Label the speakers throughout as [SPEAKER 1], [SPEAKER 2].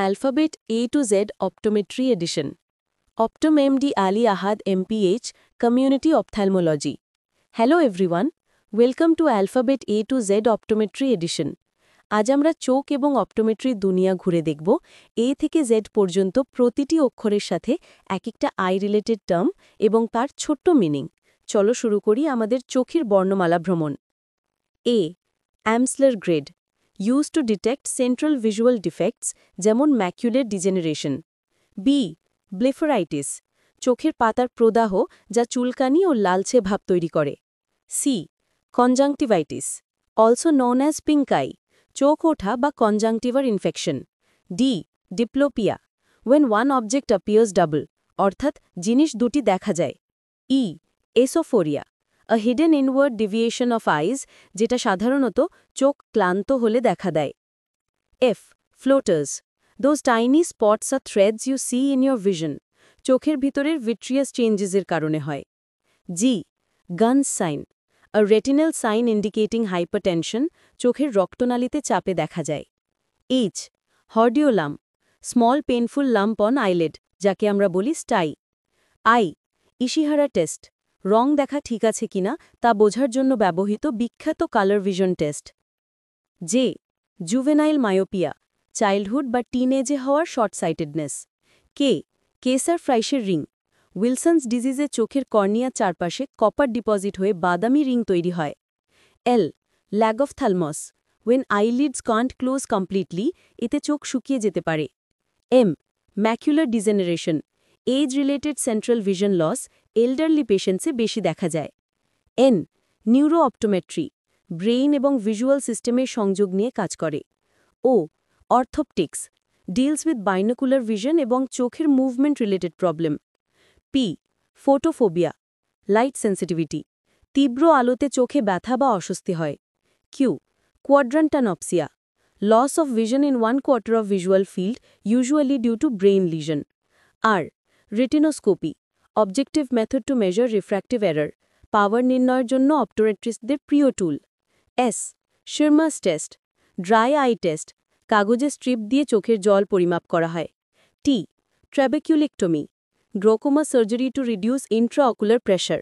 [SPEAKER 1] Alphabet A to Z Optometry Edition. Optom MD Ali Ahad MPH, Community Ophthalmology. Hello everyone, welcome to Alphabet A to Z Optometry Edition. আজ আমরা চোখ এবং অপটোমেট্রির দুনিয়া ঘুরে দেখব এ থেকে জেড পর্যন্ত প্রতিটি অক্ষরের সাথে এক একটা আই রিলেটেড টার্ম এবং তার ছোট্ট মিনিং। চলো শুরু করি আমাদের চোখের বর্ণমালা ভ্রমণ। A Amsler grid, used to detect central visual defects যেমন ম্যাকুলার ডিজেনারেশন। বি ব্লেফারাইটিস, চোখের পাতার প্রদাহ যা চুলকানি ও লালচে ভাব তৈরি করে। C conjunctivitis, also known as pink eye, চোখ ওঠা বা কনজাংটিভার infection. D diplopia, when one object appears double, অর্থাৎ জিনিস দুটি দেখা যায়। ই এসোফোরিয়া, a hidden inward deviation of eyes যেটা সাধারণত চোখ ক্লান্ত হলে দেখা দেয়। F floaters, those tiny spots or threads you see in your vision, চোখের ভিতরের vitreous changesের কারণে হয়। G Gunn's sign, a retinal sign indicating hypertension, চোখের রক্তনালীতে চাপে দেখা যায়। H hordeolum, small painful lump on eyelid, যাকে আমরা বলি স্টাই। আই ইশিহারা টেস্ট, রং দেখা ঠিক আছে কিনা তা বোঝার জন্য ব্যবহৃত বিখ্যাত colour vision test. J juvenile myopia, childhood বা টিনএজে হওয়ার শর্ট সাইটেডনেস। কে কেসার ফ্রাইসের রিং, উইলসন্স ডিজিজে চোখের কর্নিয়ার চারপাশে কপার ডিপোজিট হয়ে বাদামি রিং তৈরি হয়। L lagophthalmos, when eyelids can't close completely, এতে চোখ শুকিয়ে যেতে পারে। M macular degeneration, age related central vision loss, elderly পেশেন্টসে বেশি দেখা যায়। এন নিউরো অপটোমেট্রি, ব্রেইন এবং ভিজুয়াল সিস্টেমের সংযোগ নিয়ে কাজ করে। O orthoptics, deals with binocular vision এবং চোখের movement related problem. P photophobia, light sensitivity, তীব্র আলোতে চোখে ব্যথা বা অস্বস্তি হয়। Q quadrantanopia, loss of vision in one quarter of visual field, usually due to brain lesion. R retinoscopy, objective method to measure refractive error, power নির্ণয়ের জন্য অপটোমেট্রিস্টদের প্রিয় tool. S Schirmer's test, dry eye test, কাগজে strip দিয়ে চোখের জল পরিমাপ করা হয়। T trabeculectomy, glaucoma surgery to reduce intraocular pressure.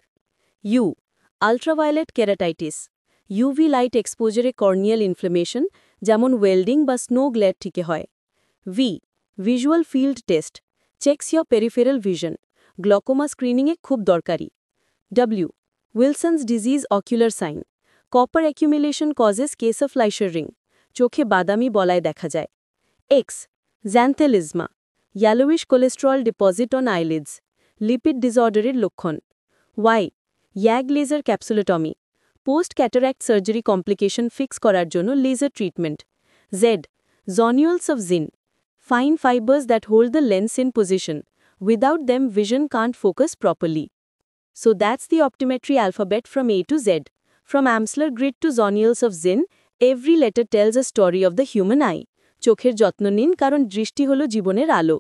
[SPEAKER 1] U ultraviolet keratitis, UV light এক্সপোজারে কর্নিয়াল ইনফ্লেমেশন যেমন ওয়েল্ডিং বা স্নো গ্লেয়ার থেকে হয়। V visual field test, checks your peripheral vision, glaucoma স্ক্রিনিংয়ে খুব দরকারি। W Wilson's disease ocular sign, copper accumulation causes Kayser of Fleischer ring, চোখে বাদামি বলায় দেখা যায়। X xanthelasma, yellowish cholesterol deposit on eyelids, lipid ডিসঅর্ডারের লক্ষণ। Y YAG laser capsulotomy, post cataract surgery complication fix করার জন্য laser treatment. Z zonules of Zinn, fine fibres that hold the lens in position, without them vision can't focus properly. So that's the optometry alphabet from A to Z. From Amsler grid to zonules of Zinn, every letter tells a story of the human eye. চোখের যত্ন নিন কারণ দৃষ্টি হলো জীবনের আলো।